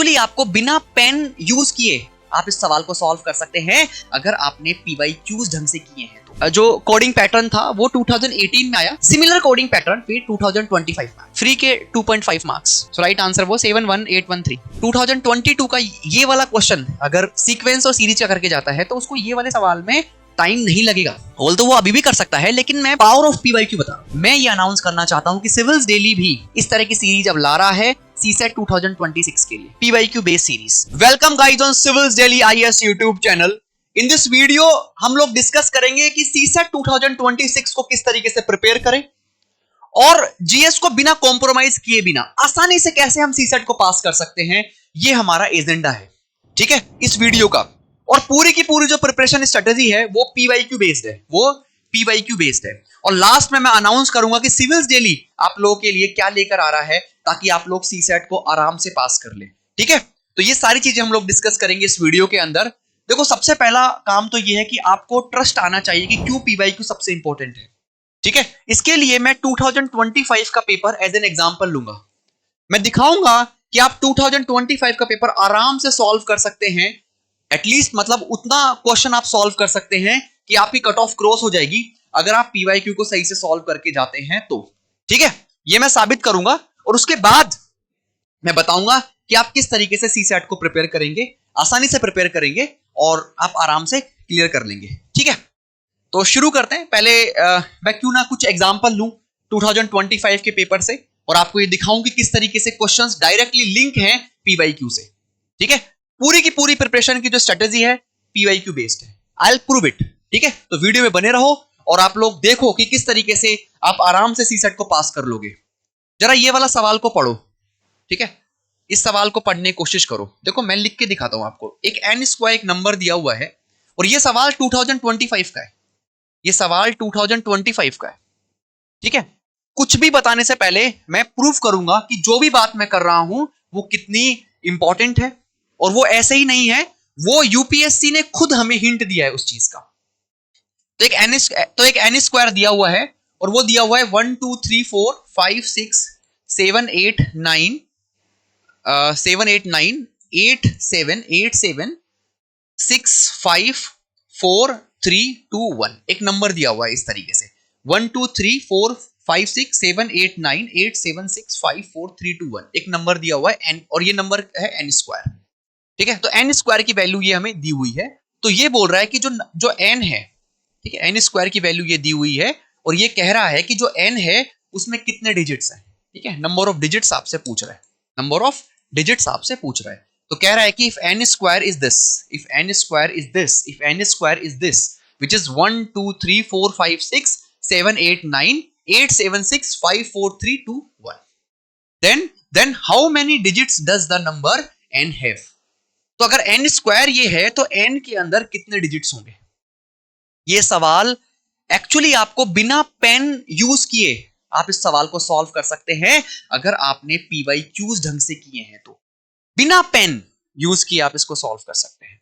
Actually आपको बिना pen use किए आप इस सवाल को सॉल्व कर सकते हैं अगर आपने PYQs ढंग से किए हैं तो। जो कोडिंग पैटर्न था वो 2018 में आया, सिमिलर कोडिंग पैटर्न फिर 2025 में फ्री के 2.5 मार्क्स। सो राइट आंसर वो 71813। 2022 का ये वाला क्वेश्चन अगर सीक्वेंस और सीरीज का करके जाता है तो उसको ये वाले सवाल में टाइम नहीं लगेगा, तो वो अभी भी कर सकता है, लेकिन मैं पावर ऑफ PYQ बता मैं ये अनाउंस करना चाहता हूं कि सिविल्स डेली भी इस तरह की सीरीज अब ला रहा है CSET 2026 के लिए, PYQ based series. Welcome guys on civils daily IAS YouTube channel. In this video हम लोग डिस्कस करेंगे कि CSET 2026 को किस तरीके से प्रिपेयर करें और GS को बिना कॉम्प्रोमाइज किए बिना आसानी से कैसे हम CSET को पास कर सकते हैं, ये हमारा एजेंडा है, ठीक है, इस वीडियो का। और पूरी की पूरी जो प्रिपरेशन स्ट्रेटेजी है वो PYQ बेस्ड है, और लास्ट में मैं अनाउंस करूंगा कि सिविल्स डेली आप लोगों के लिए क्या लेकर आ रहा है ताकि आप लोग CSET को आराम से पास कर ले, ठीक है। तो ये सारी चीजें हम लोग डिस्कस करेंगे इस वीडियो के अंदर। देखो, सबसे पहला काम तो ये है कि आपको ट्रस्ट आना चाहिए कि क्यों PYQ सबसे इंपॉर्टेंट है, ठीक है। इसके लिए मैं 2025 का पेपर एज एन एग्जांपल लूंगा। मैं दिखाऊंगा कि आप 2025 का पेपर आराम से सॉल्व कर सकते हैं, एटलीस्ट मतलब उतना क्वेश्चन आप सॉल्व कर सकते हैं कि आपकी कट ऑफ क्रॉस हो जाएगी अगर आप PYQ को सही से सॉल्व करके जाते हैं तो, ठीक है। ये मैं साबित करूंगा और उसके बाद मैं बताऊंगा कि आप किस तरीके से CSET को प्रिपेयर करेंगे, आसानी से प्रिपेयर करेंगे और आप आराम से क्लियर कर लेंगे, ठीक है। तो शुरू करते हैं। पहले मैं क्यों ना कुछ एग्जांपल लूं 2025 के पेपर से और आपको ये दिखाऊं कि किस तरीके से क्वेश्चंस डायरेक्टली लिंक हैं PYQ से, ठीक है। पूरी की पूरी प्रिपरेशन की जो स्ट्रेटेजी है PYQ बेस्ड है। आई विल प्रूव इट, ठीक है। तो वीडियो में बने रहो और आप लोग देखो कि किस तरीके से आप आराम से CSET को पास कर लोगे। जरा ये वाला सवाल को पढ़ो, ठीक है। इस सवाल को पढ़ने की कोशिश करो। देखो, मैं लिख के दिखाता हूं आपको। एक n² एक नंबर दिया हुआ है और ये सवाल 2025 का है, ये सवाल 2025 का है, ठीक है। कुछ भी बताने से पहले मैं प्रूव करूंगा कि जो भी बात मैं कर रहा हूं वो कितनी इंपॉर्टेंट है, और वो ऐसे ही नहीं है, वो UPSC ने खुद हमें हिंट दिया है उस चीज का। तो एक n² दिया हुआ है और वो दिया हुआ है 1 2 3 4 5 6 7 8 9 7 8 9 8 7 8 7 6 5 4 3 2 1 एक नंबर दिया हुआ है इस तरीके से 1 2 3 4 5 6 7 8 9 8 7 6 5 4 3 2 1 एक नंबर दिया हुआ है n, और ये नंबर है n², ठीक है। तो n² की वैल्यू ये हमें दी हुई है। तो ये बोल रहा है कि जो n है, ठीक है, n² की वैल्यू ये दी हुई है और ये कह रहा है कि जो n है उसमें कितने डिजिट्स हैं, ठीक है। नंबर ऑफ डिजिट्स आपसे पूछ रहा है, नंबर ऑफ डिजिट्स आपसे पूछ रहा है। तो कह रहा है कि if n² is this, if n² is this, if n² is this which is 1 2 3 4 5 6 7 8 9 8 7 6 5 4 3 2 1 then how many digits does the number n have। तो अगर n² ये है तो n के अंदर कितने डिजिट्स होंगे। ये सवाल एक्चुअली आपको बिना पेन यूज किए आप इस सवाल को सॉल्व कर सकते हैं अगर आपने PYQs ढंग से किए हैं तो। बिना पेन यूज किए आप इसको सॉल्व कर सकते हैं।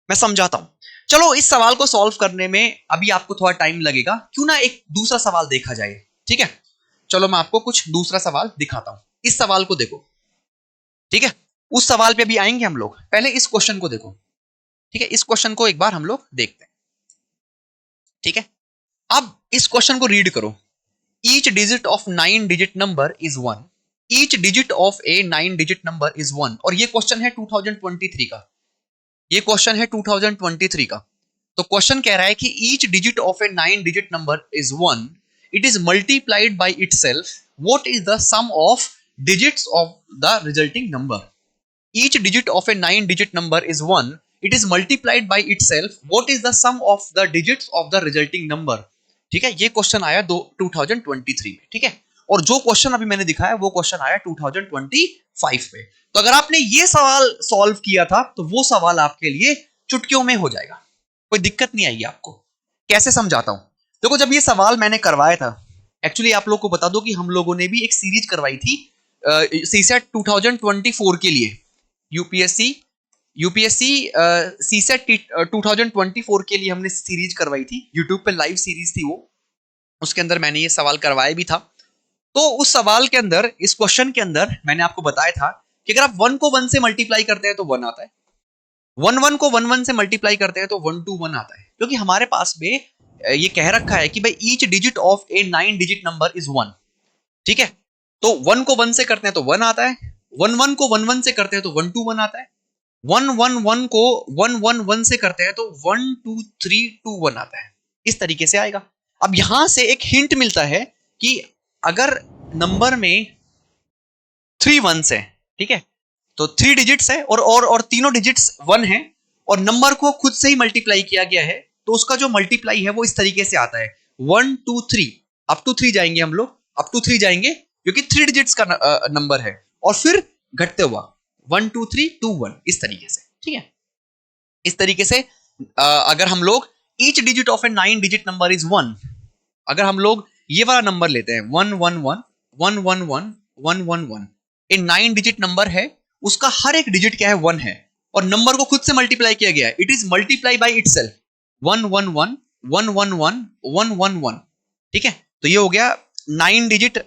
मैं समझाता हूं। चलो, इस सवाल को सॉल्व करने में अभी आपको थोड़ा टाइम लगेगा, क्यों ना एक दूसरा सवाल देखा जाए, ठीक है। चलो मैं आपको कुछ दूसरा सवाल दिखाता हूं। इस सवाल को देखो, ठीक है। उस सवाल पे भी आएंगे हम लोग, पहले इस क्वेश्चन को देखो, ठीक है। इस क्वेश्चन को एक बार हम लोग देखते हैं, ठीक है। अब इस क्वेश्चन को रीड करो। Each digit of 9 digit number is 1, each digit of a 9 digit number is 1, और ये क्वेश्चन है 2023 का, ये क्वेश्चन है 2023 का। तो क्वेश्चन कह रहा है कि each digit of a 9 digit number is 1, it is multiplied by itself, what is the sum of digits of the resulting number. Each digit of a 9 digit number is 1. It is multiplied by itself. What is the sum of the digits of the resulting number? ठीक है, ये question आया 2023 में, ठीक है। और जो question अभी मैंने दिखाया वो क्वेश्चन आया 2025 में। तो अगर आपने ये सवाल सॉल्व किया था तो वो सवाल आपके लिए चुटकियों में हो जाएगा, कोई दिक्कत नहीं आएगी आपको। कैसे समझाता हूं। देखो, जब ये सवाल मैंने करवाया था, एक्चुअली आप लोग को बता दो कि हम लोगों ने भी एक सीरीज करवाई थी CSET 2024 के लिए। UPSC CSET 2024 के लिए हमने सीरीज करवाई थी, यूट्यूब पे लाइव सीरीज थी वो, उसके अंदर मैंने ये सवाल करवाया भी था। तो उस सवाल के अंदर, इस क्वेश्चन के अंदर मैंने आपको बताया था कि अगर आप 1 को 1 से मल्टीप्लाई करते हैं तो 1 आता है, 1 को 1 से मल्टीप्लाई करते हैं तो 1 2 1 आता है, क्योंकि हमारे पास में ये कह रखा है कि भाई each digit of a 9 digit number is 1। ठीक है, तो 1 को 1 से करते हैं तो 1 आता है, 1 को 1 से करते हैं तो 1 2 1 आता है, 1 को 1 से करते हैं तो 1 2 3 2 1 आता है। इस तरीके से आएगा। अब यहां से एक हिंट मिलता है कि अगर नंबर में 3 1s है, ठीक है, तो 3 डिजिट्स है और तीनों डिजिट्स 1 है और नंबर को खुद से ही मल्टीप्लाई किया गया है, तो उसका जो मल्टीप्लाई है वो इस तरीके से आता है 1 2 3, अप टू 3 जाएंगे हम लोग, अप टू 3 जाएंगे क्योंकि 3 डिजिट्स का नंबर है, और फिर घटते हुआ 1 2 3 2 1 इस तरीके से। ठीक है, इस तरीके से अगर हम लोग each digit of a 9 digit number is 1, अगर हम लोग ये वाला नंबर लेते हैं 1 1 1 1 1 1 1 1 1, ए 9 डिजिट नंबर है, उसका हर एक डिजिट क्या है 1 है और नंबर को खुद से मल्टीप्लाई किया गया है, it is multiply by itself 1 1 1 1 1 1 1 1 1। ठीक है, तो ये हो गया 9 डिजिट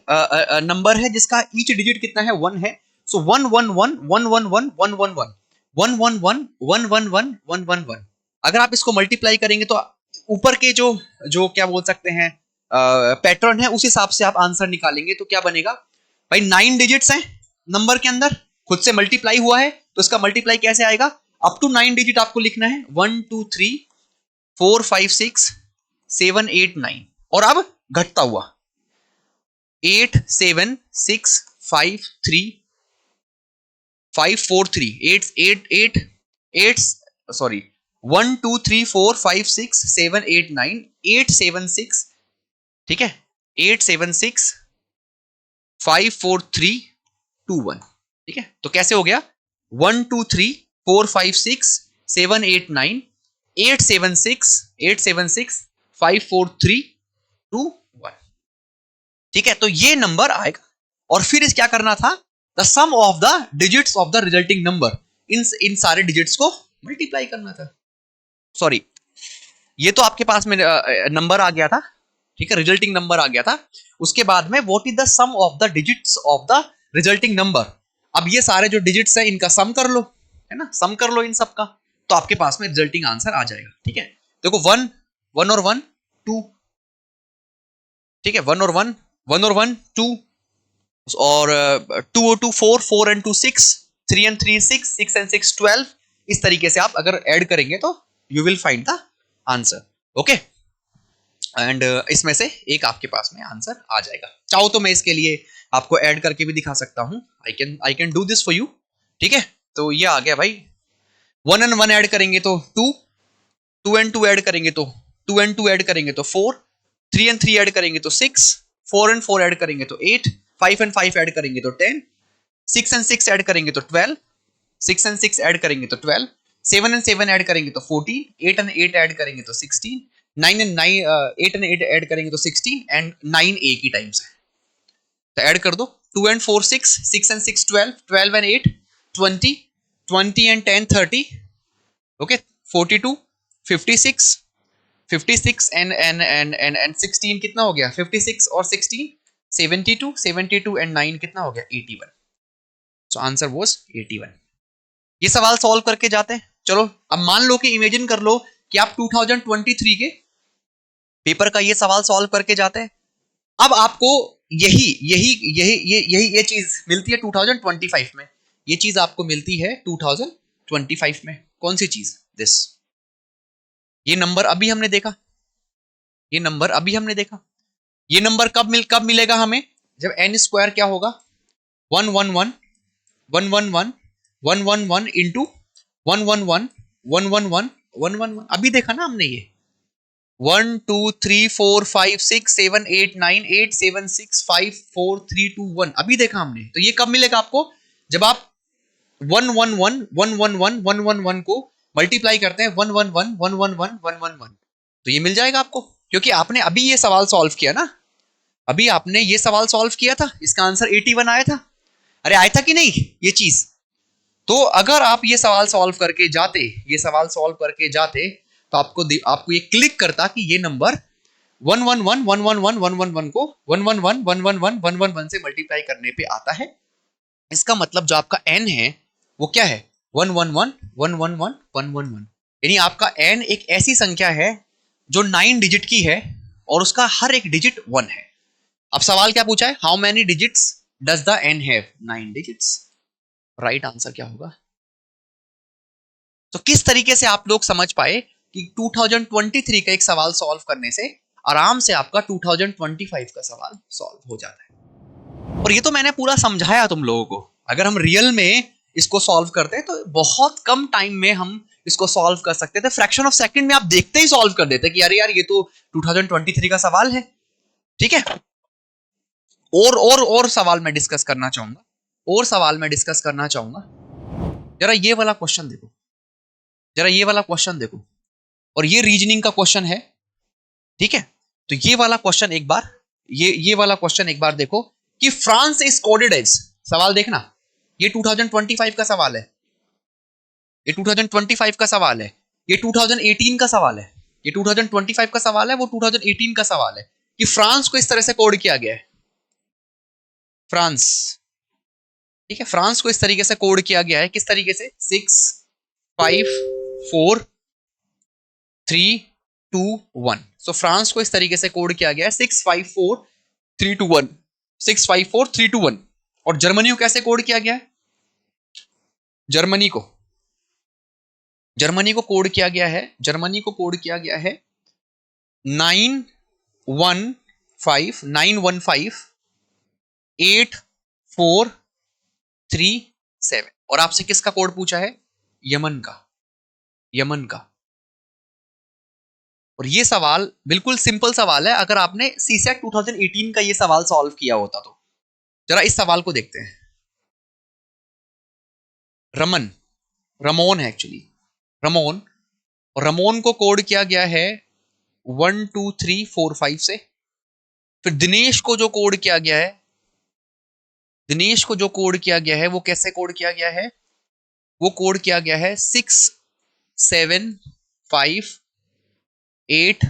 नंबर है जिसका ईच डिजिट कितना है 1 है, सो 1 1 1 1 1 1 1 1 1 1 1 1 1 1 1 1 1 1। अगर आप इसको मल्टीप्लाई करेंगे तो ऊपर के जो क्या बोल सकते हैं पैटर्न है उस हिसाब से आप आंसर निकालेंगे, तो क्या बनेगा भाई 9 डिजिट्स हैं नंबर के अंदर, खुद से मल्टीप्लाई हुआ है तो इसका मल्टीप्लाई कैसे आएगा, अप टू 9 डिजिट आपको लिखना है 1 2 3 4 5 6 7 8 9, और अब घटता हुआ 8 7 6 5 3 5 4 3 8 8 8 8 सॉरी 1 2 3 4 5 6 7 8 9 8 7 6, ठीक है, 8 7 6 5 4 3 2 1। ठीक है, तो कैसे हो गया 1 2 3 4 5 6 7 8 9 8 7 6 5 4 3 2 1। ठीक है, तो ये नंबर आएगा और फिर इस क्या करना था, the sum of the digits of the resulting number, इन सारे डिजिट्स को मल्टीप्लाई करना था। सॉरी, ये तो आपके पास में नंबर आ गया था, ठीक है, रिजल्टिंग नंबर आ गया था। उसके बाद में what is the sum of the digits of the resulting number. अब ये सारे जो डिजिट्स है इनका सम कर लो, है ना, सम कर लो इन सब का, तो आपके पास में रिजल्टिंग आंसर आ जाएगा। ठीक है, देखो 1 1 और 1 2, ठीक है, 1 और 1 1 और 1 2, और 2 और 2 4 4 and 2 6 3 and 3 6 6 and 6 12। इस तरीके से आप अगर ऐड करेंगे तो you will find the answer. Okay, and इसमें से एक आपके पास में आंसर आ जाएगा। चाहो तो मैं इसके लिए आपको ऐड करके भी दिखा सकता हूं, I can do this for you. ठीक है, तो ये आ गया भाई, 1 and 1 ऐड करेंगे तो 2, 2 and 2 ऐड करेंगे तो 2 and 2 ऐड करेंगे तो 4, 3 and 3 ऐड करेंगे तो 6, 4 and 4 ऐड करेंगे तो 8, 5 and 5 ऐड करेंगे तो 10, 6 and 6 ऐड करेंगे तो 12, 6 and 6 ऐड करेंगे तो 12, 7 and 7 ऐड करेंगे तो 14, 8 and 8 ऐड करेंगे तो 16, 9 and 9 8 and 8 ऐड करेंगे तो 16, एंड 9 एक ही टाइम्स है, तो ऐड कर दो 2 and 4 6, 6 and 6 12, 12 and 8 20, 20 and 10 30, okay, 42 56, 56 and 16 कितना हो गया, 56 और 16 72, 72 and 9 कितना हो गया 81। So answer was 81। ये सवाल सॉल्व करके जाते हैं। चलो अब मान लो कि इमेजिन कर लो कि आप 2023 के पेपर का ये सवाल सॉल्व करके जाते हैं। अब आपको ये चीज मिलती है 2025 में, ये चीज आपको मिलती है 2025 में। कौन सी चीज, दिस, ये नंबर अभी हमने देखा, ये नंबर अभी हमने देखा। ये नंबर कब मिलेगा हमें, जब n स्क्वायर क्या होगा 111 111 111 इंटू 111 111 111। अभी देखा ना हमने ये 1 2 3 4 5 6 7 8 9 8 7 6 5 4 3 2 1 अभी देखा हमने। तो ये कब मिलेगा आपको, जब आप 111 111 111 को मल्टीप्लाई करते हैं 111 111 111, तो ये मिल जाएगा आपको, क्योंकि आपने अभी ये सवाल सॉल्व किया ना, अभी आपने ये सवाल सॉल्व किया था, इसका आंसर 81 आया था। अरे आया था कि नहीं ये चीज। तो अगर आप ये सवाल सॉल्व करके जाते, ये सवाल सॉल्व करके जाते, तो आपको ये क्लिक करता कि ये नंबर 111 111 111 को 111 111 111 से मल्टीप्लाई करने पे आता है। इसका मतलब जो आपका n है वो क्या है, 111 111 111, यानी आपका n एक ऐसी संख्या है जो 9 डिजिट की है और उसका हर एक डिजिट 1 है। अब सवाल क्या पूछा है, how many digits does the n have, 9 digits. Right answer क्या होगा। तो किस तरीके से आप लोग समझ पाए कि 2023 का एक सवाल सॉल्व करने से आराम से आपका 2025 का सवाल सॉल्व हो जाता है। और ये तो मैंने पूरा समझाया तुम लोगों को, अगर हम रियल में इसको सॉल्व करते हैं तो बहुत कम टाइम में हम इसको सॉल्व कर सकते थे, फ्रैक्शन ऑफ सेकंड में आप देखते ही सॉल्व कर देते कि अरे यार ये तो 2023 का सवाल है। ठीक है, और सवाल मैं डिस्कस करना चाहूंगा, जरा ये वाला क्वेश्चन देखो, और ये रीजनिंग का क्वेश्चन है। ठीक है, तो ये वाला क्वेश्चन एक बार, ये वाला क्वेश्चन एक बार देखो कि फ्रांस इज कोडेड एज, सवाल देखना, ये 2025 का सवाल है, ये 2025 का सवाल है, ये 2018 का सवाल है, ये 2025 का सवाल है, वो 2018 का सवाल है कि फ्रांस को इस तरह से कोड किया गया है, फ्रांस। ठीक है, फ्रांस को इस तरीके से कोड किया गया है, किस तरीके से, 6 5 4 3 2 1। सो फ्रांस को इस तरीके से कोड किया गया है 6 5 4 3 2 1, 6 5 4 3 2 1। और जर्मनी को कैसे कोड किया गया है, जर्मनी को कोड किया गया है, 915 8 4 3 7। और आपसे किसका कोड पूछा है, यमन का, और ये सवाल बिल्कुल सिंपल सवाल है, अगर आपने सीसेट 2018 का ये सवाल सॉल्व किया होता तो। जरा इस सवाल को देखते हैं, रमोन है एक्चुअली, और रमोन को कोड किया गया है 1 2 3 4 5 से। फिर दिनेश को जो कोड किया गया है, वो कैसे कोड किया गया है, वो कोड किया गया है 6 7 5 8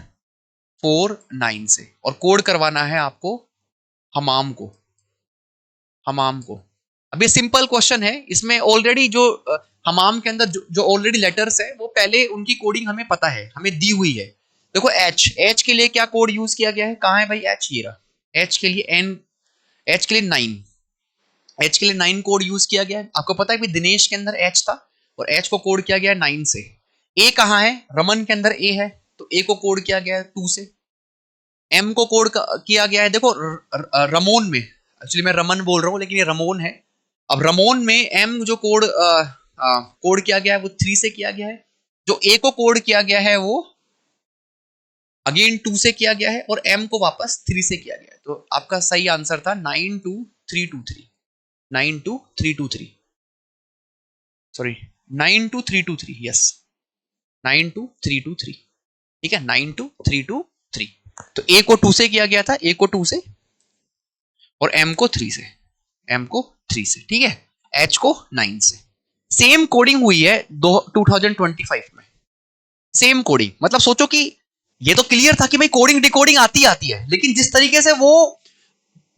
4 9 से। और कोड करवाना है आपको हमाम को। अब ये सिंपल क्वेश्चन है, इसमें ऑलरेडी जो हमाम के अंदर जो ऑलरेडी लेटर्स है वो पहले उनकी कोडिंग हमें पता है, हमें दी हुई है। देखो एच के लिए क्या कोड यूज किया गया है, कहां है भाई एच, ये रहा एच के लिए एच के लिए 9 कोड यूज किया गया है। आपको पता है कि दिनेश के अंदर एच था और एच को कोड किया गया है 9 से। ए कहां है, रमन के अंदर ए है तो ए को कोड किया गया है 2 से। एम को कोड किया गया है, देखो रमोन में, एक्चुअली मैं रमन बोल रहा हूं लेकिन ये रमोन है। अब रमोन में एम जो कोड किया गया है वो 3 से किया गया है, जो ए को कोड किया गया है वो अगेन 2 से किया गया है और एम को वापस 3 से किया गया है। तो आपका सही आंसर था 92323, 92323, सॉरी 92323, यस 92323। ठीक है, 92323। तो ए को 2 से किया गया था, ए को 2 से और एम को 3 से, ठीक है, एच को 9 से। सेम कोडिंग हुई है 2025 में, सेम कोडिंग। मतलब सोचो कि ये तो क्लियर था कि भाई कोडिंग डिकोडिंग आती है, लेकिन जिस तरीके से वो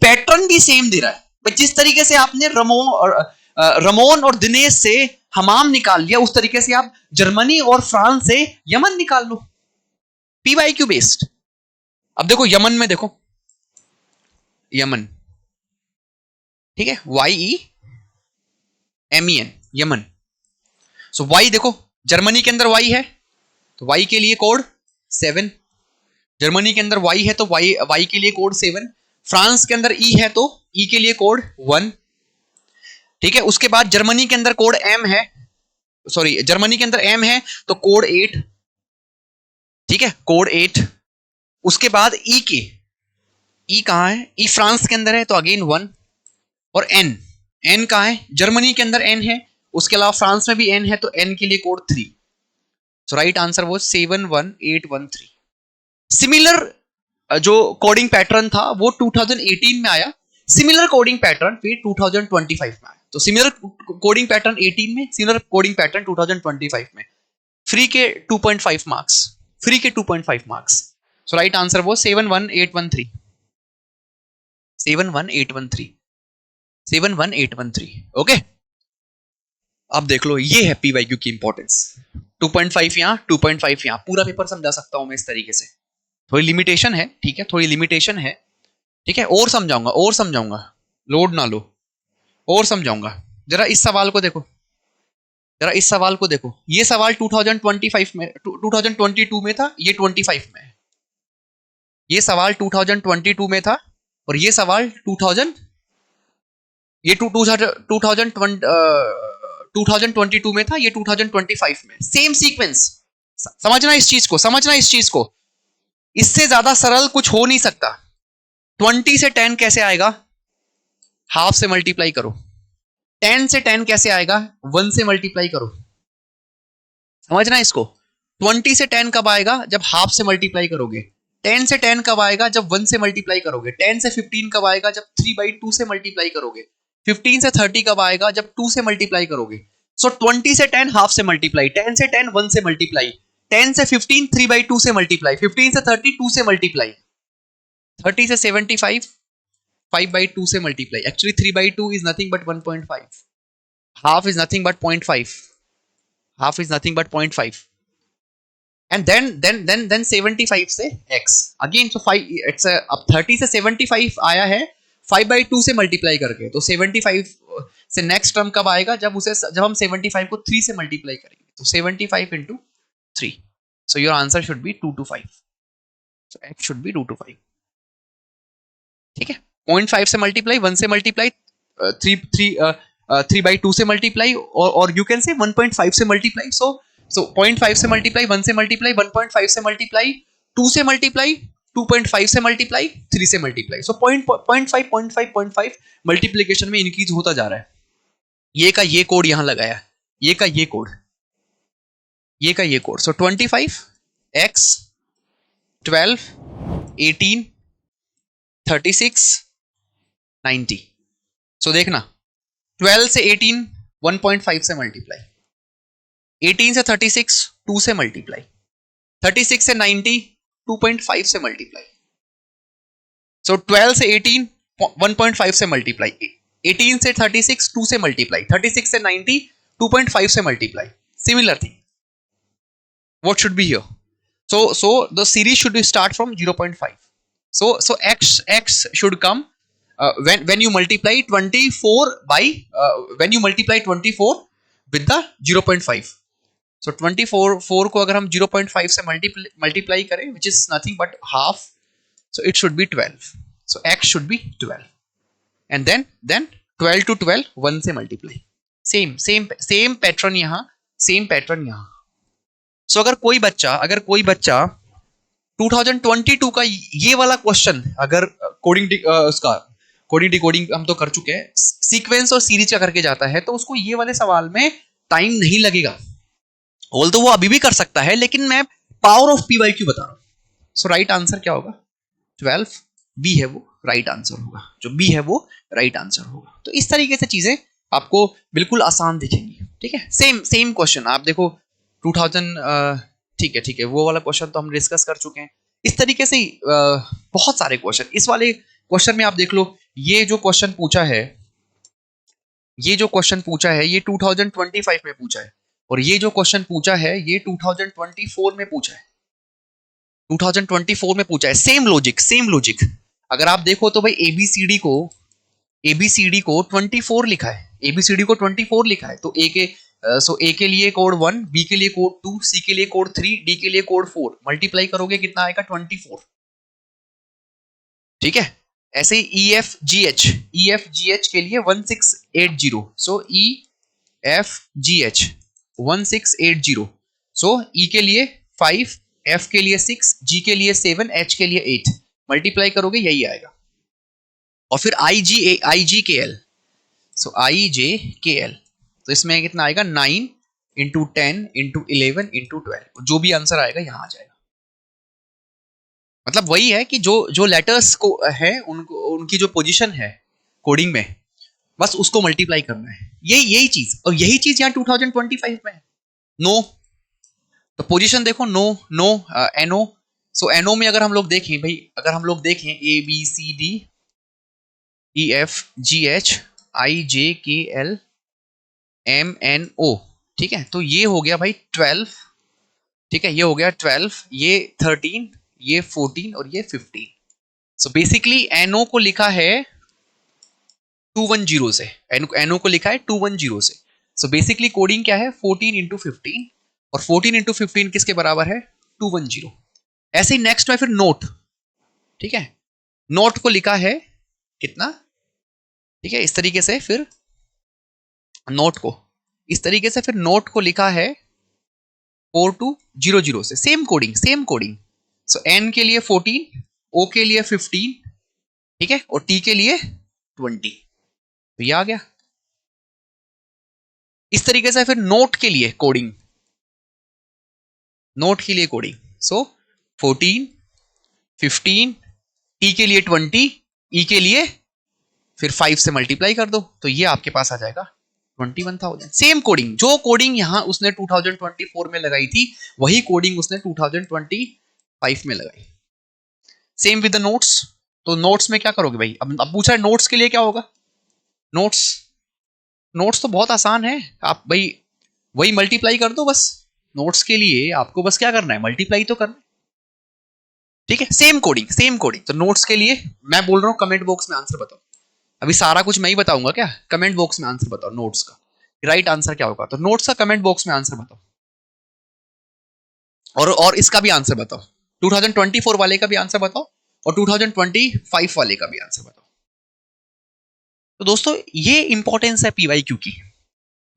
पैटर्न भी सेम दे रहा है, जिस तरीके से आपने रमोन और दिनेश से हमाम निकाल लिया, उस तरीके से आप जर्मनी और फ्रांस से यमन निकाल लो, पीवाईक्यू बेस्ड। अब देखो यमन में, देखो यमन, ठीक है, YEMEN, यमन। सो वाई देखो, जर्मनी के अंदर वाई है तो वाई के लिए कोड 7, जर्मनी के अंदर वाई है तो वाई के लिए कोड 7, फ्रांस के अंदर ई है तो ई के लिए कोड 1। ठीक है, उसके बाद जर्मनी के अंदर कोड एम है, सॉरी जर्मनी के अंदर एम है तो कोड 8। ठीक है, कोड 8। उसके बाद ई के, ई कहां है, ई फ्रांस के अंदर है तो अगेन 1। और एन कहां है, जर्मनी के अंदर एन है, उसके अलावा फ्रांस में भी एन है तो एन के लिए कोड 3। सो राइट आंसर वो 71813। सिमिलर जो कोडिंग पैटर्न था वो 2018 में आया, सिमिलर कोडिंग पैटर्न फिर 2025 में आया। तो सिमिलर कोडिंग पैटर्न 18 में, सिमिलर कोडिंग पैटर्न 2025 में। फ्री के 2.5 मार्क्स, सो राइट आंसर वो 71813, 71813। ओके, अब देख लो, ये है पीवाईक्यू की इंपॉर्टेंस। 2.5 यहाँ, 2.5 यहाँ, पूरा पेपर समझा सकता हूं मैं इस तरीके से। थोड़ी लिमिटेशन है, ठीक है, थोड़ी लिमिटेशन है, ठीक है, और समझाऊंगा, लोड ना लो, और समझाऊंगा। जरा इस सवाल को देखो, ये सवाल 2025 में, 2022 में था, ये 25 में है। ये सवाल 2022 में था और ये सवाल 2000, ये 2022 में था, ये 2025 में। Same sequence. समझना इस चीज को, इससे ज्यादा सरल कुछ हो नहीं सकता। 20 से 10 कैसे आएगा? हाफ से मल्टीप्लाई करो। 10 से 10 कैसे आएगा? 1 से मल्टीप्लाई करो। समझना इसको। 20 से 10 कब आएगा? जब हाफ से मल्टीप्लाई करोगे। 10 से 10 कब आएगा? जब 1 से मल्टीप्लाई करोगे। 10 से 15 कब आएगा? जब 3/2 से मल्टीप्लाई करोगे। 15 से 30 कब आएगा? जब 2 से मल्टीप्लाई करोगे। सो 20 से 10 हाफ से मल्टीप्लाई, 10 से 10 1 से मल्टीप्लाई, 10 से 15 3/2 से मल्टीप्लाई, 15 से 30 2 से मल्टीप्लाई, 30 से 75 5/2 से multiply. Actually 3/2 is nothing but 1.5, half is nothing but 0.5, half is nothing but 0.5, and then 75 से x again, so 5, it's a, अब 30 से 75 आया है 5/2 से मल्टीप्लाई करके, तो 75 से नेक्स्ट टर्म कब आएगा? जब हम 75 को 3 से मल्टीप्लाई करेंगे, तो 75 into 3, so your answer should be 2 to 5, so x should be 2 to 5, ठीक है। 0.5 से मल्टीप्लाई, 1 से मल्टीप्लाई, 3/2 से मल्टीप्लाई, और यू कैन से 1.5 से मल्टीप्लाई। सो 0.5 से मल्टीप्लाई, 1 से मल्टीप्लाई, 1.5 से मल्टीप्लाई, 2 से मल्टीप्लाई, 2.5 से मल्टीप्लाई, 3 से मल्टीप्लाई। सो 0.5 मल्टीप्लीकेशन में इंक्रीज होता जा रहा है। ये का ये कोड यहां लगाया, ये का ये कोड, ये का ये कोड। सो 25 x 12 18 36 90। सो देखना, 12 से 18 1.5 से मल्टीप्लाई, 18 से 36 2 से मल्टीप्लाई, 36 से 90 2.5 से मल्टीप्लाई। सो 12 से 18 1.5 से मल्टीप्लाई, 18 से 36 2 से मल्टीप्लाई, 36 से 90 2.5 से multiply. Similar thing, what should be here? So the series should be start from 0.5. So x should come when you multiply 24 by when you multiply 24 with the 0.5. So 24 को अगर हम 0.5 से multiply करें, which is nothing but half, so it should be 12. So x should be 12, and then 12 to 12 1 से multiply. Same pattern यहाँ, same pattern यहाँ। So अगर कोई बच्चा 2022 का ये वाला क्वेश्चन अगर कोडिंग डिकोडिंग हम तो कर चुके हैं, सीक्वेंस और सीरीज का करके जाता है, तो उसको ये वाले सवाल में टाइम नहीं लगेगा। ऑल्दो वो अभी भी कर सकता है, लेकिन मैं पावर ऑफ पीवाईक्यू बता रहा हूं। सो राइट आंसर क्या होगा? 12 बी है वो राइट आंसर होगा, जो बी है वो राइट आंसर होगा। तो इस तरीके से चीजें आपको बिल्कुल आसान दिखेंगी, ठीक है। सेम क्वेश्चन आप देखो 2000, ठीक है, वो वाला क्वेश्चन तो हम डिस्कस कर चुके हैं। इस तरीके से बहुत सारे क्वेश्चन, इस वाले क्वेश्चन में आप देख लो, ये जो क्वेश्चन पूछा है ये 2025 में पूछा है, और ये जो क्वेश्चन पूछा है ये 2024 में पूछा है, 2024 में पूछा है। Same logic. अगर आप देखो तो भाई एबीसीडी को 24 लिखा है, एबीसीडी को 24 लिखा है, तो ए के लिए कोड 1, बी के लिए कोड 2, सी के लिए कोड 3, डी के लिए कोड 4, मल्टीप्लाई करोगे कितना आएगा? 24, ठीक है। ऐसे ही EFGH के लिए 1680, सो EFGH 1680, सो E के लिए 5, F के लिए 6, G के लिए 7, H के लिए 8, मल्टीप्लाई करोगे यही आएगा। और फिर IGKL, सो IJKL, तो इसमें कितना आएगा? 9 into 10 into 11 into 12, जो भी आंसर आएगा यहां आ जाएगा। मतलब वही है कि जो लेटर्स को है उनकी जो पोजीशन है कोडिंग में, बस उसको मल्टीप्लाई करना है, यही चीज। और यही चीज यहाँ 2025 में है। नो, तो पोजीशन देखो, नो NO। सो NO में अगर हम लोग देखें भाई, अगर हम लोग देखें ABCD EFGH IJKLMNO, ठीक है। तो ये हो गया भाई 12, ठीक है, ये हो गया 12, ये 13, ये 14 और ये 15। सो बेसिकली NO को लिखा है 210 से, NO को लिखा है 210 से। सो बेसिकली कोडिंग क्या है 14 इंटू 15, और 14 इंटू 15 किसके बराबर है 210। ऐसे ही नेक्स्ट में फिर नोट, ठीक है, नोट को लिखा है कितना, ठीक है, इस तरीके से, फिर नोट को इस तरीके से, फिर नोट को लिखा है 4200 से, सेम कोडिंग सेम कोडिंग। सो N के लिए 14, O के लिए 15, ठीक है, और T के लिए 20। तो ये आ गया। इस तरीके से फिर नोट के लिए कोडिंग, नोट के लिए कोडिंग, सो 14, 15, T के लिए 20, E के लिए फिर 5 से मल्टीप्लाई कर दो, तो ये आपके पास आ जाएगा 21,000। सेम कोडिंग, जो कोडिंग यहां उसने 2024 में लगाई थी वही कोडिंग उसने 2025 में लगाई। Same with the notes. तो नोट्स में क्या करोगे भाई, अब पूछा है नोट्स के लिए क्या होगा। नोट्स, नोट्स तो बहुत आसान है, आप भाई वही मल्टीप्लाई कर दो बस। नोट्स के लिए आपको बस क्या करना है, मल्टीप्लाई तो करना है, ठीक है। Same coding same coding. तो नोट्स के लिए मैं बोल रहा हूं कमेंट बॉक्स में आंसर बताओ। अभी सारा कुछ मैं ही बताऊंगा क्या, कमेंट बॉक्स में आंसर बताओ नोट्स का, राइट आंसर क्या होगा। तो नोट्स का कमेंट बॉक्स में आंसर बताओ, और इसका भी आंसर बताओ, 2024 वाले का भी आंसर बताओ, और 2025 वाले का भी आंसर बताओ। तो दोस्तों ये इंपॉर्टेंस है PYQ की।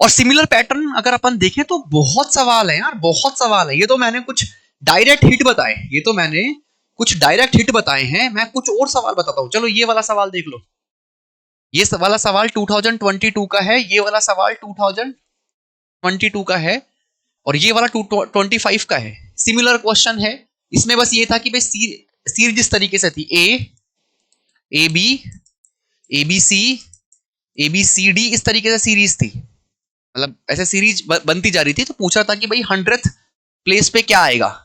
और सिमिलर पैटर्न अगर अपन देखें तो बहुत सवाल है यार, बहुत सवाल है। ये तो मैंने कुछ डायरेक्ट हिट बताए, ये तो मैंने कुछ डायरेक्ट हिट बताए हैं, मैं कुछ और सवाल बताता हूं। चलो ये वाला सवाल देख लो, ये वाला सवाल 2022 का है, ये वाला सवाल 2022 का है, और ये वाला 2025 का है। सिमिलर क्वेश्चन है। इसमें बस ये था कि भाई सीरीज जिस तरीके से थी, ए बी ABC ABCD, इस तरीके से सीरीज थी, मतलब ऐसे सीरीज बनती जा रही थी। तो पूछा था कि भाई 100th प्लेस पे क्या आएगा।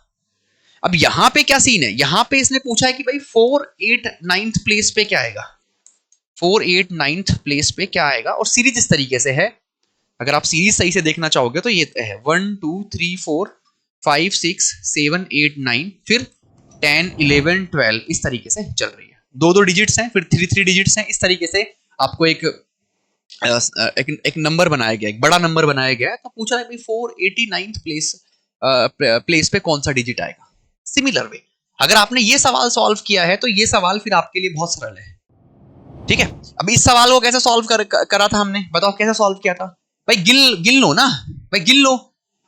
अब यहां पे क्या सीन है, यहां पे इसने पूछा है कि भाई 489th प्लेस पे क्या आएगा, 489th प्लेस पे क्या आएगा। और सीरीज इस तरीके से है, अगर आप सीरीज सही से देखना चाहोगे तो ये है 1 2 3 4 5 6 7 8 9, फिर 10 11 12 इस तरीके से चल रही है। दो डिजिट्स हैं, फिर 3 डिजिट्स हैं। इस तरीके से आपको एक नंबर बनाया गया, एक बड़ा नंबर बनाया गया है। तो पूछा है भाई 489th प्लेस पे कौन सा डिजिट आएगा। सिमिलर वे, अगर आपने ये सवाल सॉल्व किया है तो ये सवाल फिर आपके लिए बहुत सरल है, ठीक है। अब इस सवाल को कैसे सॉल्व करा था हमने, बताओ कैसे सॉल्व किया था भाई। गिन लो ना भाई, गिन लो।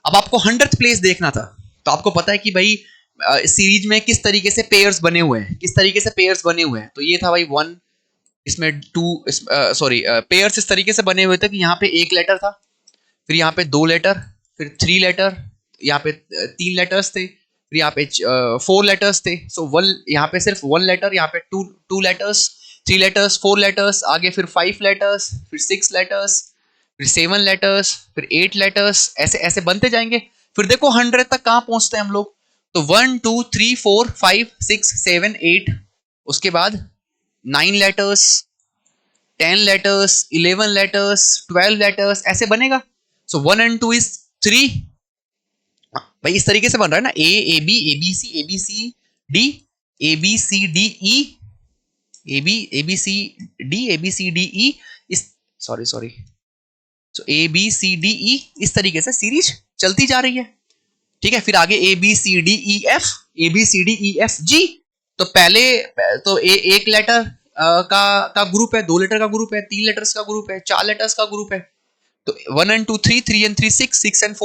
अब आपको 100th प्लेस देखना था, तो आपको पता है कि भाई सीरीज में किस तरीके से पेयर्स बने हुए हैं, किस तरीके से पेयर्स बने हुए हैं। तो ये था भाई 1, इसमें 2, सॉरी पेयर्स इस तरीके से बने हुए थे कि यहाँ पे 1 लेटर था, फिर यहाँ पे 2 लेटर, फिर 3 लेटर, यहाँ पे 3 लेटर्स थे, फिर यहाँ पे 4 लेटर्स थे। सो 1 यहाँ पे सिर्फ 1 लेटर, यहाँ पे 2 लेटर्स, 3 लेटर्स, 4 लेटर्स, आगे फिर 5 लेटर्स, फिर 6 लेटर्स, फिर 7 लेटर्स, फिर 8 लेटर्स, ऐसे ऐसे बनते जाएंगे। फिर देखो 100 तक कहाँ पहुंचते हैं हम लोग। तो 1 2 3 4 5 6 7 8, उसके बाद 9 लेटर्स, 10 लेटर्स, 11 लेटर्स, 12 लेटर्स, ऐसे बनेगा। सो 1 and 2 is 3 भाई, इस तरीके से बन रहा है ना, AB ABC ABCD ABCDE ABCDE इस, सॉरी सो ABCDE इस तरीके से सीरीज चलती जा रही है, ठीक है। फिर आगे ABCDEF ABCDEFG। तो पहले तो एक लेटर का ग्रुप है, 2 लेटर का ग्रुप है, 3 लेटर्स का ग्रुप है, 4 लेटर्स का ग्रुप है। तो 1 and 2 3, 3 and 3 6, 6 and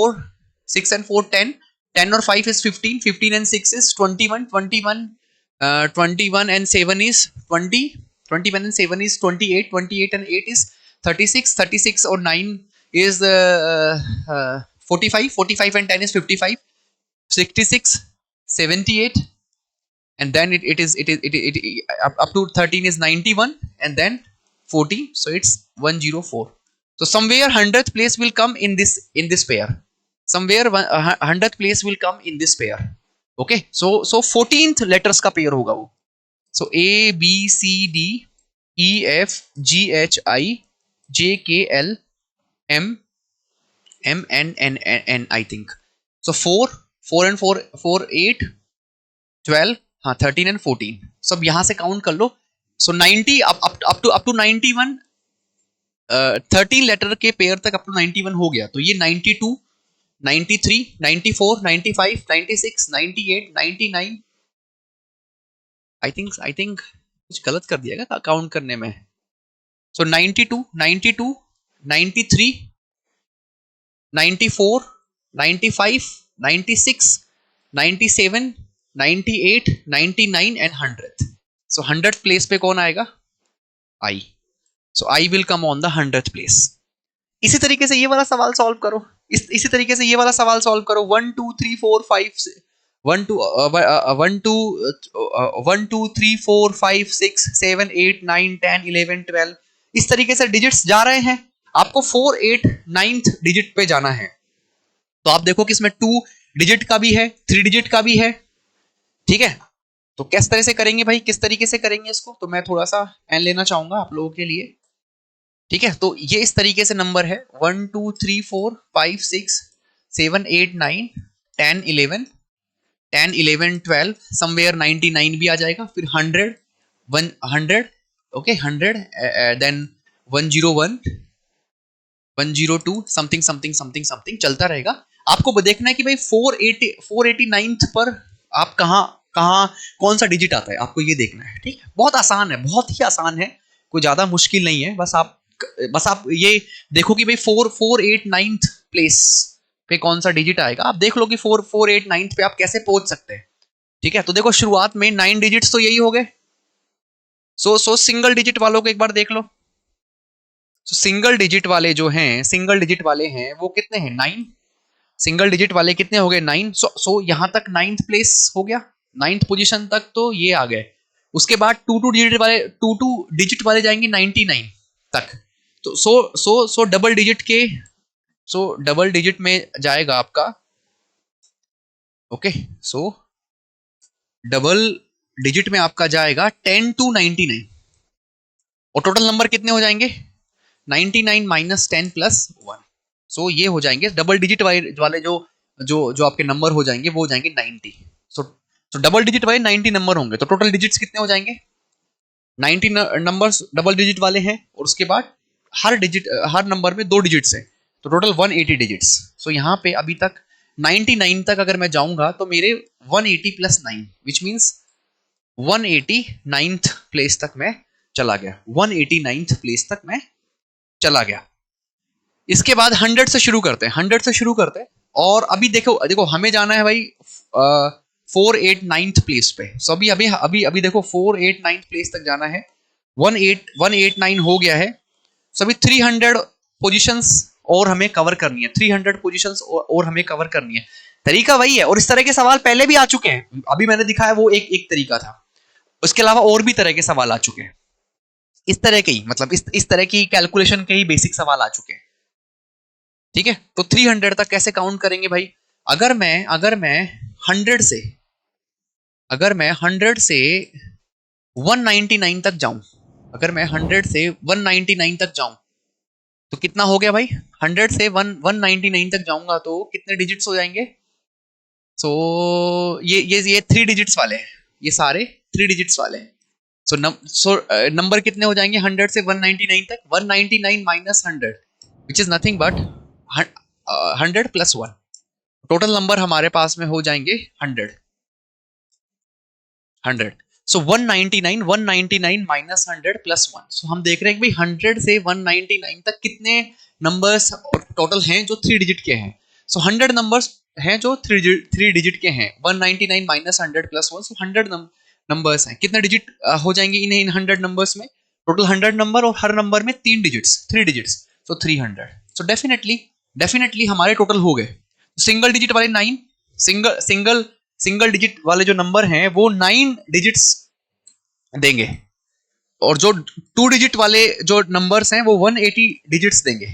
4 10, 10 और 5 is 15, 15 and 6 is 21, 21 and 7 is 20, 21 and 7 is 28, 28 and 8 is 36, 36 और 9 is 45, 45 and 10 is 55, 66, 78, and then it is up to 13 is 91, and then 40, so it's 104. So somewhere 100th place will come in this pair, somewhere 100th place will come in this pair, okay. So 14th letters का pair होगा वो। So A B C D E F G H I JKLMNNN I think. So 4 and 4 4 8 12, हाँ 13 and 14 सब यहां से count कर लो। सो 90 up to 91, 13 letter के pair तक अप टू 91 हो गया। तो ये 92, 93, 94, 95, 96, 98, 99, आई थिंक कुछ गलत कर दिया क्या काउंट करने में। सो 92, 92, 93, 94, 95, 96, 97, 98, 99 एंड 100। सो 100 प्लेस पे कौन आएगा? I. So I will come on the 100th place. इसी तरीके से ये वाला सवाल सॉल्व करो। इसी तरीके से ये वाला सवाल सॉल्व करो। 1 2 3 4 5 1 2 1 2 1 2 3 4 5 6 7 8 9 10 11 12 इस तरीके से डिजिट्स जा रहे हैं। आपको 4 8 9th डिजिट पे जाना है। तो आप देखो कि इसमें 2 डिजिट का भी है, 3 डिजिट का भी है। ठीक है, तो किस तरह से करेंगे भाई, किस तरीके से करेंगे इसको, तो मैं थोड़ा सा एन लेना चाहूंगा आप लोगों के लिए। ठीक है, तो ये इस तरीके से नंबर है 1 2 3 4 5 6 7 8 9 10 11 10 11 12 समवेयर 99 भी आ जाएगा, फिर 100 100 okay 100 then 101 102 something something something something चलता रहेगा। आपको देखना है कि भाई 489 पर आप कहाँ कहाँ कौन सा डिजिट आता है, आपको ये देखना है। ठीक है, बहुत आसान है, बहुत ही आसान है, कोई ज्यादा मुश्किल नहीं है। बस आप ये देखो कि भाई 489th प्लेस पे कौन सा डिजिट आएगा। आप देख लो कि 489th पे आप कैसे पहुंच सकते हैं। ठीक है, तो देखो शुरुआत में 9 डिजिट्स तो यही हो गए। सो सिंगल डिजिट वालों को एक बार देख लो। सिंगल डिजिट वाले जो हैं, सिंगल डिजिट वाले हैं वो कितने हैं? 9। सिंगल डिजिट वाले कितने हो गए? 9। सो यहां तक 9th प्लेस हो गया, 9th पोजीशन तक तो ये आ गए। उसके बाद 2 डिजिट वाले जाएंगे 99 तक। तो सो डबल डिजिट में जाएगा आपका। ओके, सो डबल डिजिट में आपका जाएगा 10 to 99 और टोटल नंबर कितने हो जाएंगे? 99 माइनस 10 प्लस 1। सो ये हो जाएंगे डबल डिजिट वाले जो जो जो आपके नंबर हो जाएंगे वो हो जाएंगे 90। सो डबल डिजिट वाले 90 नंबर होंगे, तो टोटल डिजिट्स कितने हो जाएंगे? 90 नंबर्स डबल डिजिट वाले हैं, और उसके बाद हर नंबर में 2 डिजिट्स हैं, तो टोटल 180 डिजिट्स। सो यहाँ पे अभी तक 99 तक अगर मैं जाऊंगा तो मेरे 180 plus 9 which means 189th place तक मैं चला गया। 189th प्लेस तक मैं चला गया। इसके बाद 100 से शुरू करते हैं, 100 से शुरू करते हैं। और अभी देखो देखो हमें जाना है भाई 489th प्लेस पे। सो अभी अभी अभी अभी देखो 489th प्लेस तक जाना है। 189 हो गया है। सो अभी 300 पोजीशंस और हमें कवर करनी है, 300 पोजीशंस और हमें कवर करनी है। तरीका वही है, और इस तरह के सवाल पहले भी आ चुके हैं। अभी मैंने दिखाया वो एक तरीका था, उसके अलावा और भी तरह के सवाल आ चुके हैं। इस तरह के ही मतलब इस तरह की कैलकुलेशन के ही बेसिक सवाल आ चुके हैं। ठीक है, तो 300 तक कैसे काउंट करेंगे भाई? अगर मैं 100 से अगर मैं 100 से 199 तक जाऊं, अगर मैं 100 से 199 तक जाऊं तो कितना हो गया भाई? 100 से 199 तक जाऊंगा तो कितने डिजिट्स हो जाएंगे? सो ये 3 डिजिट्स वाले हैं, ये सारे 3 डिजिट्स वाले हैं। नंबर कितने हो जाएंगे 100 से 199 तक? 199 minus 100 which is nothing but 100 plus 1। Total number हमारे पास में हो जाएंगे 100। सो 199 माइनस 100 प्लस 1। सो हम देख रहे हैं कि भाई 100 से 199 तक कितने नंबर्स टोटल हैं जो 3 डिजिट के हैं। सो 100 नंबर्स हैं जो 3 डिजिट के हैं। 199 माइनस 100 प्लस 1, सो 100 नंबर्स हैं। कितने डिजिट हो जाएंगे इन 100 नंबर्स में? टोटल 100 नंबर, और हर नंबर में 3 डिजिट्स, सो 300। सो डेफिनेटली हमारे टोटल हो गए। सिंगल डिजिट वाले 9, सिंगल डिजिट वाले जो नंबर हैं वो 9 डिजिट्स देंगे, और जो 2 डिजिट वाले जो नंबर्स हैं वो 180 डिजिट्स देंगे।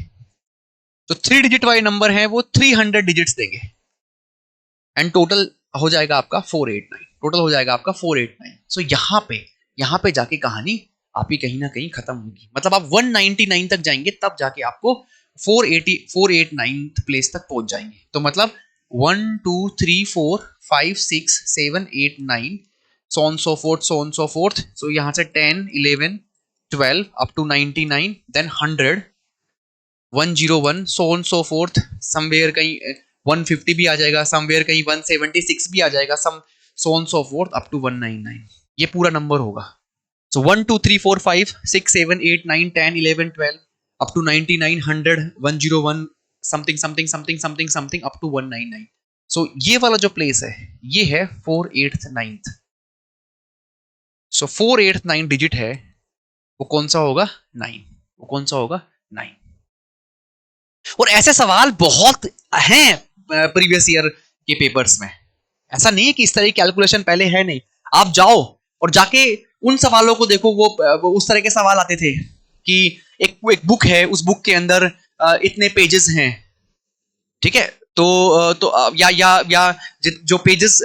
तो 3 डिजिट वाले नंबर हैं वो 300 डिजिट्स देंगे, एंड टोटल हो जाएगा आपका 489। टोटल हो जाएगा आपका 489। सो यहाँ पे जाके कहानी आपकी कहीं ना कहीं खत्म होगी। मतलब आप 199 तक जाएंगे तब जाके आपको 489 प्लेस तक पहुंच जाएंगे। तो मतलब 1 2 3 4 5 6 7 8 9 so on so forth so on so forth। so यहाँ से 10 11 12 up to 99 then 100 101 so on so forth। Somewhere कहीं 150 भी आ जाएगा, समवेयर कहीं 176 भी आ जाएगा, सम so on so forth up to 199। ये पूरा नंबर होगा। so 1 2 3 4 5 6 7 8 9 10 11 12 up to 99 100 101 something something something something something up to 199। so ये वाला जो प्लेस है ये है 489th। so 489 डिजिट है, वो कौन सा होगा? 9। वो कौन सा होगा? 9। और ऐसे सवाल बहुत हैं प्रीवियस ईयर के पेपर्स में। ऐसा नहीं है कि इस तरह की कैलकुलेशन पहले है नहीं। आप जाओ और जाके उन सवालों को देखो, वो उस तरह के सवाल आते थे कि एक बुक है, उस बुक के अंदर इतने पेजेस हैं, ठीक है, तो या जो पेजेस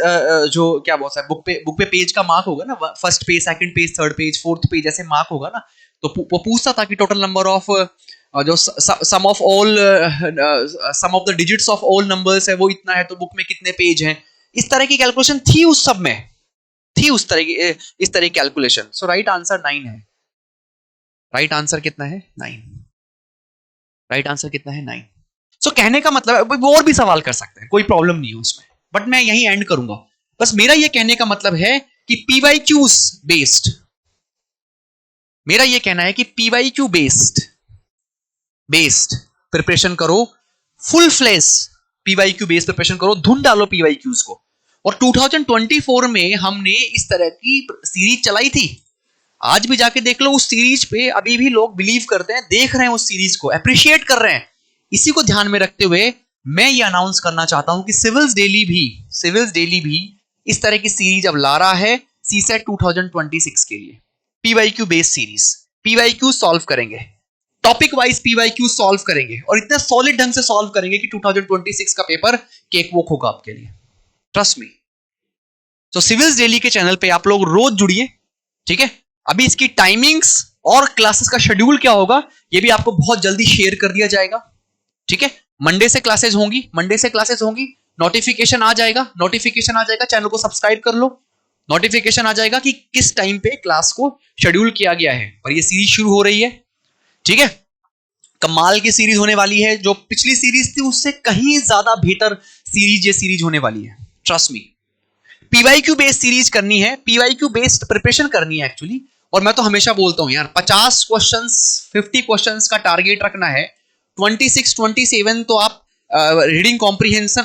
जो क्या बोलता है बुक पे पेज का मार्क होगा ना, first page, second page, third page, fourth page, ऐसे मार्क होगा ना, तो वो पूछता था कि टोटल नंबर ऑफ जो sum of the digits of all numbers है वो इतना है, तो बुक में कितने पेज हैं। इस तरह की कैलकुलेशन थी उस सब में, थी उस तरह की इस तरह की कैलकुलेशन। सो राइट आंसर 9 है। राइट आंसर कितना है? 9। राइट आंसर कितना है? 9। सो कहने का मतलब है और भी सवाल कर सकते हैं, कोई प्रॉब्लम नहीं है उसमें, बट मैं यहीं एंड करूंगा। बस मेरा ये कहने का मतलब है कि पीवाईक्यूज बेस्ड, मेरा ये कहना है कि पीवाईक्यू बेस्ड प्रिपरेशन करो, full flesh PYQ based preparation करो, धुन डालो पीवाईक्यूज को। और 2024 में हमने इस तरह की सीरीज चलाई थी, आज भी जाके देख लो, उस सीरीज पे अभी भी लोग बिलीव करते हैं, देख रहे हैं उस सीरीज को, अप्रिशिएट कर रहे हैं। इसी को ध्यान में रखते हुए मैं ये अनाउंस करना चाहता हूं कि सिविल्स डेली भी इस तरह की सीरीज अब ला रहा है सीसेट 2026 के लिए। PYQ based series, PYQ solve करेंगे, टॉपिक वाइज पीवाईक्यू सॉल्व करेंगे, और इतना सॉलिड ढंग से सॉल्व करेंगे कि 2026 का पेपर केक वॉक होगा आपके लिए, ट्रस्ट मी। तो सिविल्स डेली के चैनल पे आप लोग रोज जुड़िए, ठीक है। अभी इसकी टाइमिंग्स और क्लासेस का शेड्यूल क्या होगा ये भी आपको बहुत जल्दी शेयर कर दिया जाएगा, ठीक है। मंडे से क्लासेस होंगी, नोटिफिकेशन आ जाएगा, चैनल को सब्सक्राइब कर लो, नोटिफिकेशन आ जाएगा कि किस टाइम पे क्लास को शेड्यूल किया गया है, और ये सीरीज शुरू हो रही है, ठीक है। कमाल की सीरीज होने वाली है, जो पिछली सीरीज थी उससे कहीं ज्यादा बेहतर सीरीज ये सीरीज होने वाली है, trust me. PYQ based series करनी है, पीवाईक्यू बेस्ड प्रिपरेशन करनी है एक्चुअली। और मैं तो हमेशा बोलता हूं यार, 50 क्वेश्चंस 50 क्वेश्चंस का टारगेट रखना है। 26 27 तो आप रीडिंग कॉम्प्रिहेंशन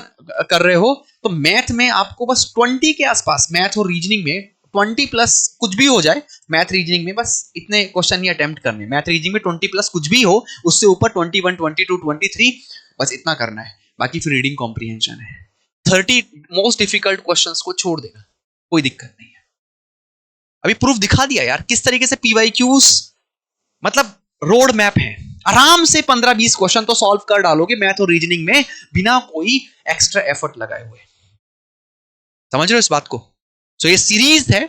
कर रहे हो, तो मैथ में आपको बस 20 के आसपास, मैथ और रीजनिंग में 20 प्लस कुछ भी हो जाए, मैथ रीजनिंग में बस इतने क्वेश्चन ही अटेम्प्ट करने, मैथ रीजनिंग में 20 प्लस कुछ भी हो, उससे ऊपर 21 22 23 बस इतना करना है, बाकी फिर रीडिंग कॉम्प्रिहेंशन है। 30 मोस्ट डिफिकल्ट क्वेश्चंस को छोड़ देना, कोई दिक्कत नहीं है। अभी प्रूफ दिखा दिया यार किस तरीके से पीवाईक्यूज मतलब रोड मैप है, आराम से 15-20 क्वेश्चन तो सॉल्व कर डालोगे मैथ और रीजनिंग में बिना कोई एक्स्ट्रा एफर्ट लगाए हुए। समझ रहे हो इस बात को? तो ये सीरीज है,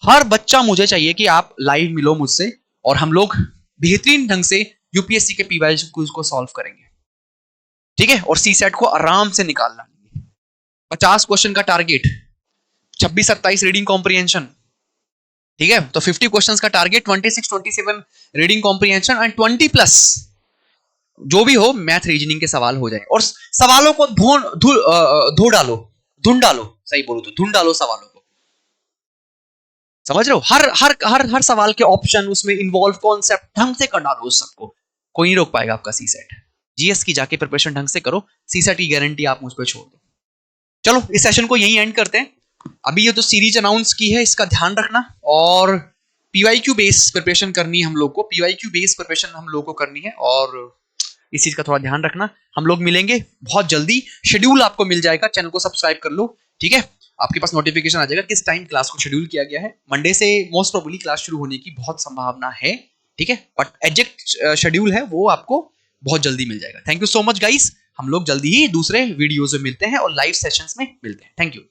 हर बच्चा मुझे चाहिए कि आप लाइव मिलो मुझसे और हम लोग बेहतरीन ढंग से यूपीएससी के पीवाईक्यूज को सॉल्व करेंगे, ठीक है। और सीसेट को आराम से निकाल लाएंगे। 50 क्वेश्चन का टारगेट, 26-27 रीडिंग कॉम्प्रिहेंशन, ठीक है। तो 50 क्वेश्चंस का target, 26-27 reading comprehension and 20 plus जो भी हो मैथ रीजनिंग के सवाल हो जाए। और सवालों को धुन डालो, सही बोलो तो धुन डालो सवालों को, समझ रहे हो? हर सवाल के ऑप्शन, उसमें इन्वॉल्व कॉन्सेप्ट ढंग से कर डालो, उस सबको कोई नहीं रोक पाएगा आपका सीसेट। जीएस की जाके प्रिपरेशन ढंग से करो, सीसेट की गारंटी आप मुझ पर छोड़ दो। चलो इस सेशन को यहीं एंड करते हैं। अभी ये तो सीरीज अनाउंस की है, इसका ध्यान रखना, और पीवाईक्यू बेस्ड प्रिपरेशन करनी है हम लोग को, पीवाईक्यू बेस्ड प्रिपरेशन हम लोग को करनी है, और इस चीज का थोड़ा ध्यान रखना। हम लोग मिलेंगे बहुत जल्दी, शेड्यूल आपको मिल जाएगा, चैनल को सब्सक्राइब कर लो, ठीक है। आपके पास नोटिफिकेशन आ जाएगा किस टाइम क्लास को शेड्यूल किया गया है। मंडे से मोस्ट प्रोबेबली क्लास शुरू होने की बहुत संभावना है, ठीक है, बट एग्जैक्ट शेड्यूल है वो आपको बहुत जल्दी मिल जाएगा। Thank you so much guys, हम लोग जल्दी ही दूसरे वीडियोज में मिलते हैं और लाइव सेशंस में मिलते हैं। Thank you.